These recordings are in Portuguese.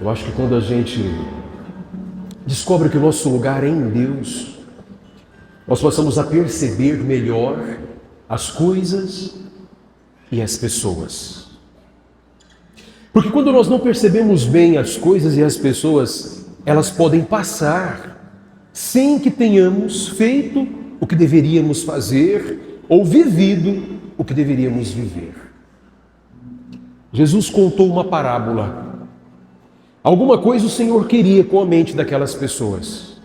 Eu acho que quando a gente descobre que o nosso lugar é em Deus, nós passamos a perceber melhor as coisas e as pessoas. Porque quando nós não percebemos bem as coisas e as pessoas, elas podem passar sem que tenhamos feito o que deveríamos fazer ou vivido o que deveríamos viver. Jesus contou uma parábola. Alguma coisa o Senhor queria com a mente daquelas pessoas.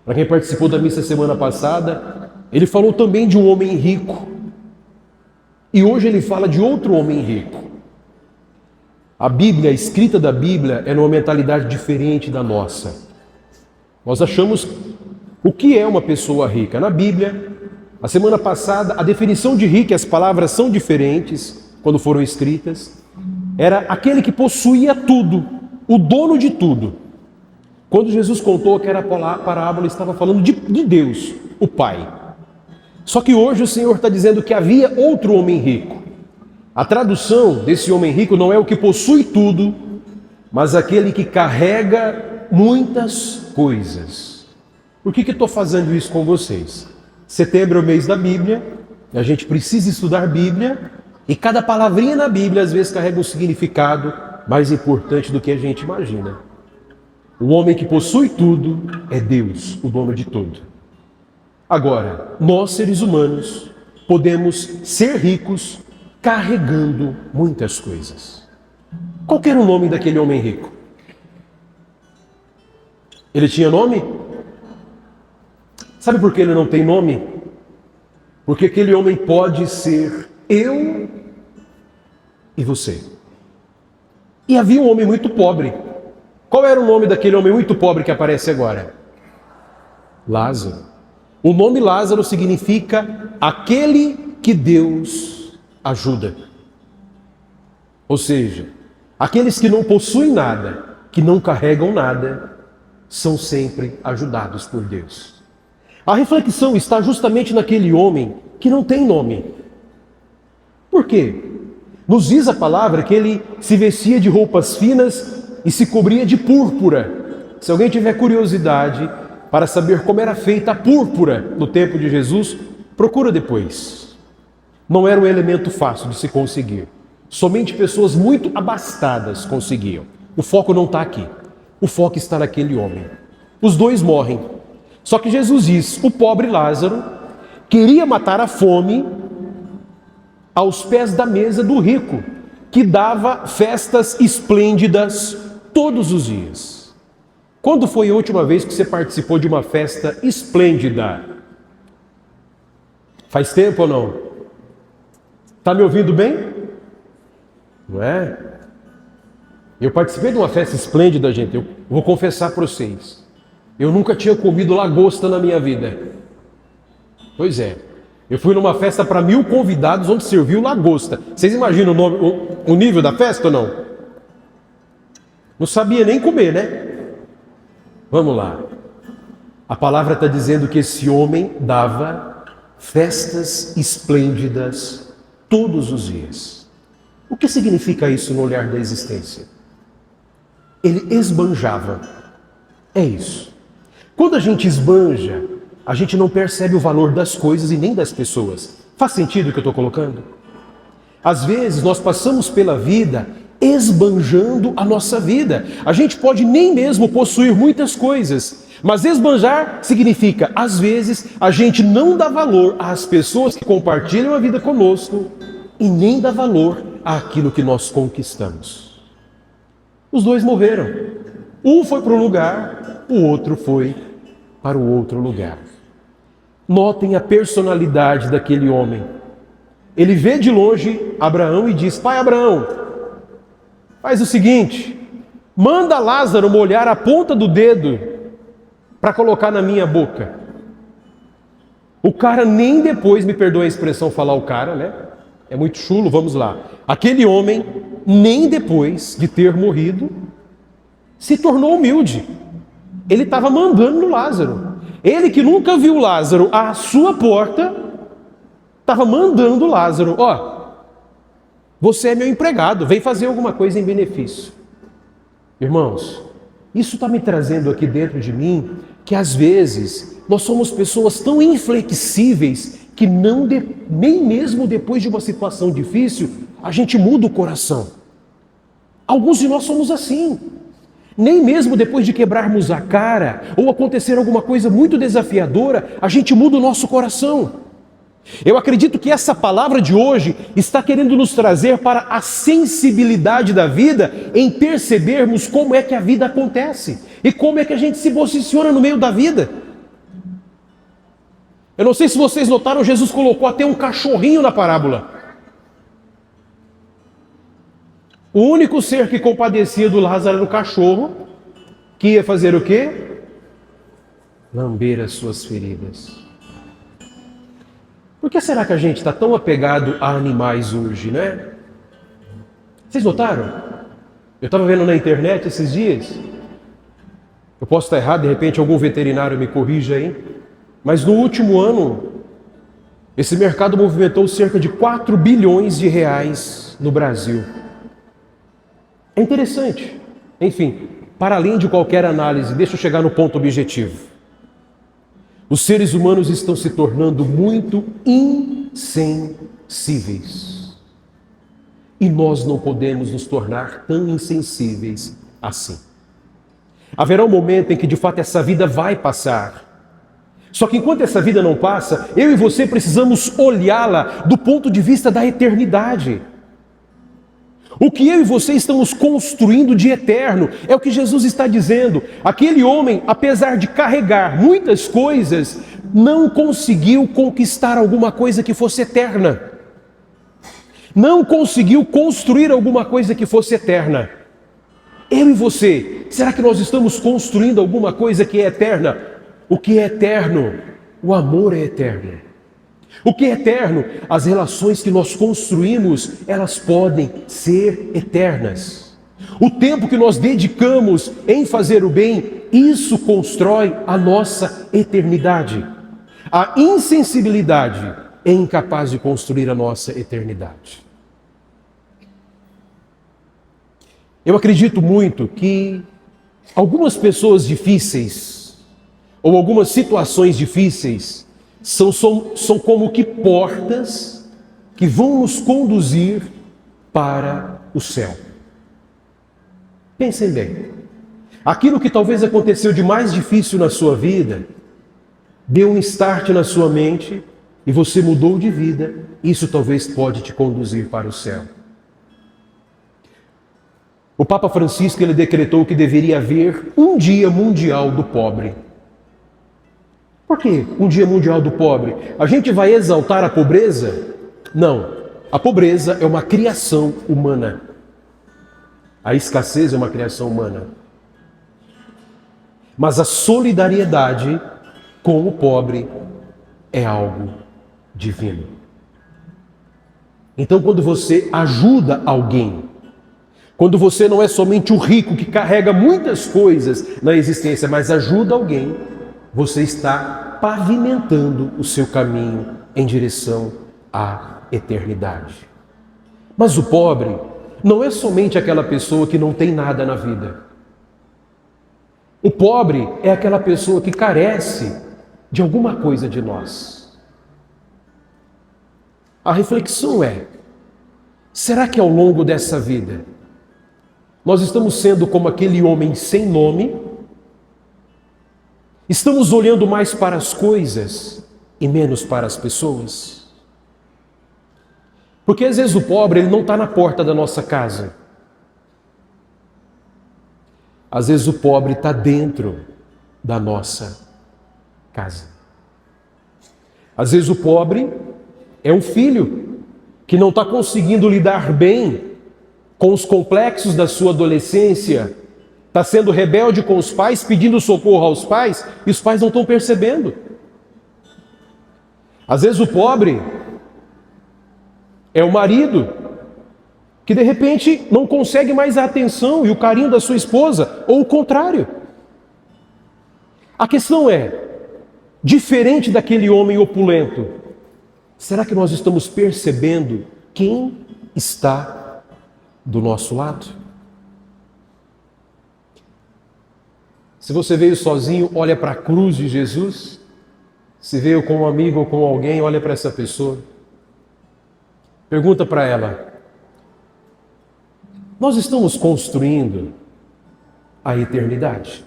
Para quem participou da missa semana passada, ele falou também de um homem rico. E hoje ele fala de outro homem rico. A Bíblia, a escrita da Bíblia, é numa mentalidade diferente da nossa. Nós achamos o que é uma pessoa rica. Na Bíblia, a semana passada, a definição de rico, as palavras são diferentes quando foram escritas. Era aquele que possuía tudo, o dono de tudo. Quando Jesus contou aquela parábola, ele estava falando de Deus, o Pai. Só que hoje o Senhor está dizendo que havia outro homem rico. A tradução desse homem rico não é o que possui tudo, mas aquele que carrega muitas coisas. Por que estou fazendo isso com vocês? Setembro é o mês da Bíblia, a gente precisa estudar Bíblia, e cada palavrinha na Bíblia às vezes carrega um significado mais importante do que a gente imagina. O homem que possui tudo é Deus, o dono de tudo. Agora, nós seres humanos podemos ser ricos carregando muitas coisas. Qual que era o nome daquele homem rico? Ele tinha nome? Sabe por que ele não tem nome? Porque aquele homem pode ser eu e você. E havia um homem muito pobre. Qual era o nome daquele homem muito pobre que aparece agora? Lázaro. O nome Lázaro significa aquele que Deus ajuda. Ou seja, aqueles que não possuem nada, que não carregam nada, são sempre ajudados por Deus. A reflexão está justamente naquele homem que não tem nome. Por quê? Nos diz a palavra que ele se vestia de roupas finas e se cobria de púrpura. Se alguém tiver curiosidade para saber como era feita a púrpura no tempo de Jesus, procura depois. Não era um elemento fácil de se conseguir. Somente pessoas muito abastadas conseguiam. O foco não está aqui. O foco está naquele homem. Os dois morrem. Só que Jesus diz, o pobre Lázaro queria matar a fome aos pés da mesa do rico, que dava festas esplêndidas todos os dias. Quando foi a última vez que você participou de uma festa esplêndida? Faz tempo ou não? Está me ouvindo bem? Não é? Eu participei de uma festa esplêndida, gente. Eu vou confessar para vocês. Eu nunca tinha comido lagosta na minha vida. Pois é. Eu fui numa festa para 1000 convidados onde serviu lagosta. Vocês imaginam o nível da festa ou não? Não sabia nem comer, né? Vamos lá. A palavra está dizendo que esse homem dava festas esplêndidas todos os dias. O que significa isso no olhar da existência? Ele esbanjava. É isso. Quando a gente esbanja, a gente não percebe o valor das coisas e nem das pessoas. Faz sentido o que eu estou colocando? Às vezes nós passamos pela vida esbanjando a nossa vida. A gente pode nem mesmo possuir muitas coisas, mas esbanjar significa, às vezes, a gente não dá valor às pessoas que compartilham a vida conosco e nem dá valor àquilo que nós conquistamos. Os dois morreram. Um foi para um lugar, o outro foi para o outro lugar. Notem a personalidade daquele homem. Ele vê de longe Abraão e diz, pai Abraão, faz o seguinte, manda Lázaro molhar a ponta do dedo para colocar na minha boca. O cara nem depois, me perdoa a expressão falar o cara, né? É muito chulo, vamos lá. Aquele homem, nem depois de ter morrido, se tornou humilde. Ele estava mandando no Lázaro. Ele que nunca viu Lázaro à sua porta, estava mandando Lázaro, ó, você é meu empregado, vem fazer alguma coisa em benefício. Irmãos, isso está me trazendo aqui dentro de mim que às vezes nós somos pessoas tão inflexíveis que nem mesmo depois de uma situação difícil a gente muda o coração. Alguns de nós somos assim. Nem mesmo depois de quebrarmos a cara ou acontecer alguma coisa muito desafiadora, a gente muda o nosso coração. Eu acredito que essa palavra de hoje está querendo nos trazer para a sensibilidade da vida em percebermos como é que a vida acontece e como é que a gente se posiciona no meio da vida. Eu não sei se vocês notaram, Jesus colocou até um cachorrinho na parábola. O único ser que compadecia do Lázaro era o cachorro, que ia fazer o quê? Lamber as suas feridas. Por que será que a gente está tão apegado a animais hoje, né? Vocês notaram? Eu estava vendo na internet esses dias. Eu posso estar errado, de repente algum veterinário me corrija aí. Mas no último ano, esse mercado movimentou cerca de 4 bilhões de reais no Brasil. É interessante. Enfim, para além de qualquer análise, deixa eu chegar no ponto objetivo. Os seres humanos estão se tornando muito insensíveis. E nós não podemos nos tornar tão insensíveis assim. Haverá um momento em que de fato essa vida vai passar. Só que enquanto essa vida não passa, eu e você precisamos olhá-la do ponto de vista da eternidade. O que eu e você estamos construindo de eterno é o que Jesus está dizendo. Aquele homem, apesar de carregar muitas coisas, não conseguiu conquistar alguma coisa que fosse eterna. Não conseguiu construir alguma coisa que fosse eterna. Eu e você, será que nós estamos construindo alguma coisa que é eterna? O que é eterno? O amor é eterno. O que é eterno? As relações que nós construímos, elas podem ser eternas. O tempo que nós dedicamos em fazer o bem, isso constrói a nossa eternidade. A insensibilidade é incapaz de construir a nossa eternidade. Eu acredito muito que algumas pessoas difíceis, ou algumas situações difíceis, são como que portas que vão nos conduzir para o céu. Pensem bem. Aquilo que talvez aconteceu de mais difícil na sua vida, deu um start na sua mente e você mudou de vida. Isso talvez pode te conduzir para o céu. O Papa Francisco, ele decretou que deveria haver um dia mundial do pobre. Por que um dia mundial do pobre? A gente vai exaltar a pobreza? Não. A pobreza é uma criação humana. A escassez é uma criação humana. Mas a solidariedade com o pobre é algo divino. Então, quando você ajuda alguém, quando você não é somente o rico que carrega muitas coisas na existência, mas ajuda alguém, você está pavimentando o seu caminho em direção à eternidade. Mas o pobre não é somente aquela pessoa que não tem nada na vida. O pobre é aquela pessoa que carece de alguma coisa de nós. A reflexão é: será que ao longo dessa vida nós estamos sendo como aquele homem sem nome? Estamos olhando mais para as coisas e menos para as pessoas? Porque às vezes o pobre ele não está na porta da nossa casa. Às vezes o pobre está dentro da nossa casa. Às vezes o pobre é um filho que não está conseguindo lidar bem com os complexos da sua adolescência, está sendo rebelde com os pais, pedindo socorro aos pais, e os pais não estão percebendo. Às vezes o pobre é o marido que de repente não consegue mais a atenção e o carinho da sua esposa, ou o contrário. A questão é, diferente daquele homem opulento, será que nós estamos percebendo quem está do nosso lado? Se você veio sozinho, olha para a cruz de Jesus. Se veio com um amigo ou com alguém, olha para essa pessoa. Pergunta para ela: nós estamos construindo a eternidade?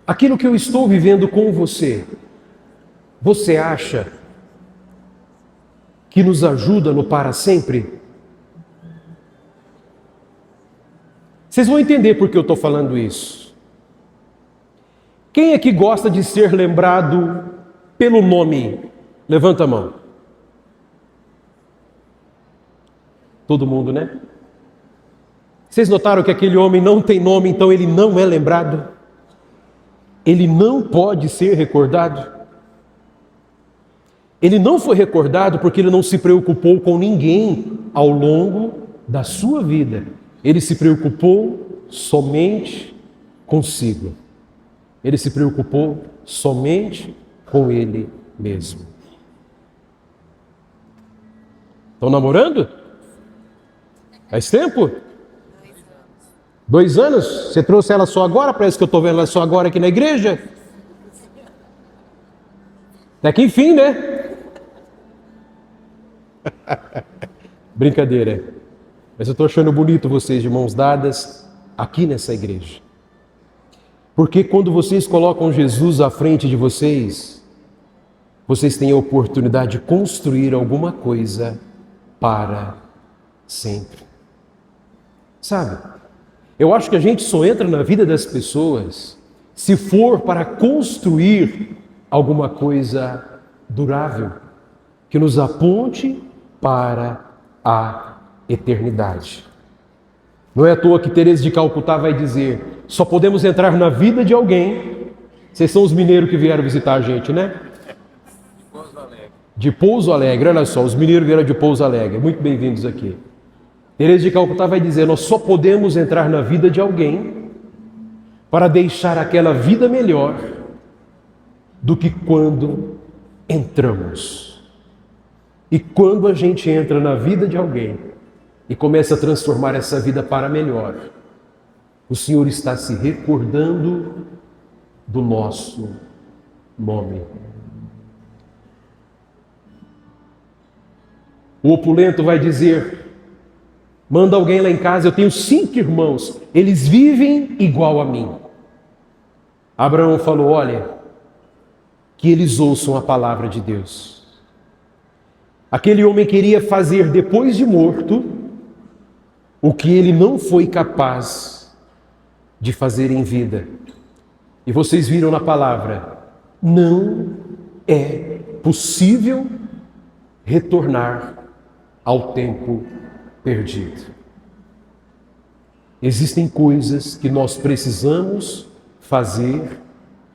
Aquilo que eu estou vivendo com você, você acha que nos ajuda no para sempre? Vocês vão entender por que eu estou falando isso. Quem é que gosta de ser lembrado pelo nome? Levanta a mão. Todo mundo, né? Vocês notaram que aquele homem não tem nome, então ele não é lembrado? Ele não pode ser recordado? Ele não foi recordado porque ele não se preocupou com ninguém ao longo da sua vida. Ele se preocupou somente consigo. Ele se preocupou somente com ele mesmo. Estão namorando? Faz tempo? 2 anos. Você trouxe ela só agora? Parece que eu estou vendo ela só agora aqui na igreja. Até que enfim, né? Brincadeira. Mas eu estou achando bonito vocês de mãos dadas aqui nessa igreja. Porque quando vocês colocam Jesus à frente de vocês, vocês têm a oportunidade de construir alguma coisa para sempre. Sabe? Eu acho que a gente só entra na vida das pessoas se for para construir alguma coisa durável, que nos aponte para a eternidade. Não é à toa que Teresa de Calcutá vai dizer: só podemos entrar na vida de alguém. Vocês são os mineiros que vieram visitar a gente, né? De Pouso Alegre, olha só, os mineiros vieram de Pouso Alegre. Muito bem-vindos aqui. Teresa de Calcutá vai dizer: nós só podemos entrar na vida de alguém para deixar aquela vida melhor do que quando entramos. E quando a gente entra na vida de alguém e começa a transformar essa vida para melhor, o Senhor está se recordando do nosso nome. O opulento vai dizer: manda alguém lá em casa, eu tenho 5 irmãos, eles vivem igual a mim. Abraão falou: olha, que eles ouçam a palavra de Deus. Aquele homem queria fazer depois de morto o que ele não foi capaz de fazer em vida. E vocês viram na palavra: não é possível retornar ao tempo perdido. Existem coisas que nós precisamos fazer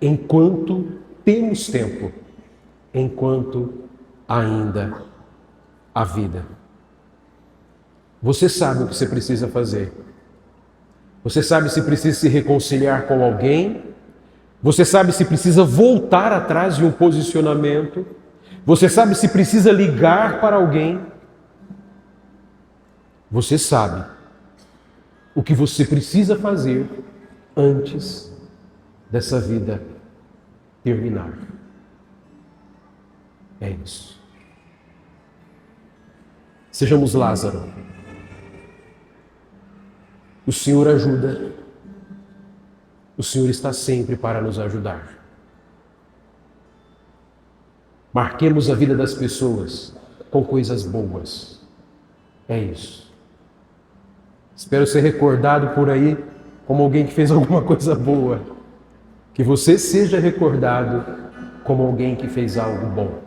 enquanto temos tempo, enquanto ainda há vida. Você sabe o que você precisa fazer. Você sabe se precisa se reconciliar com alguém. Você sabe se precisa voltar atrás de um posicionamento. Você sabe se precisa ligar para alguém. Você sabe o que você precisa fazer antes dessa vida terminar. É isso. Sejamos Lázaro. O Senhor ajuda. O Senhor está sempre para nos ajudar. Marquemos a vida das pessoas com coisas boas. É isso. Espero ser recordado por aí como alguém que fez alguma coisa boa. Que você seja recordado como alguém que fez algo bom.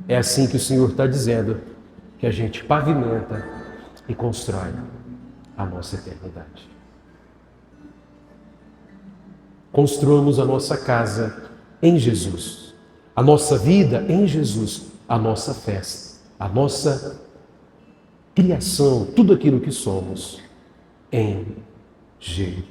É assim que o Senhor está dizendo que a gente pavimenta e constrói a nossa eternidade. Construamos a nossa casa em Jesus, a nossa vida em Jesus, a nossa festa, a nossa criação, tudo aquilo que somos em Jesus.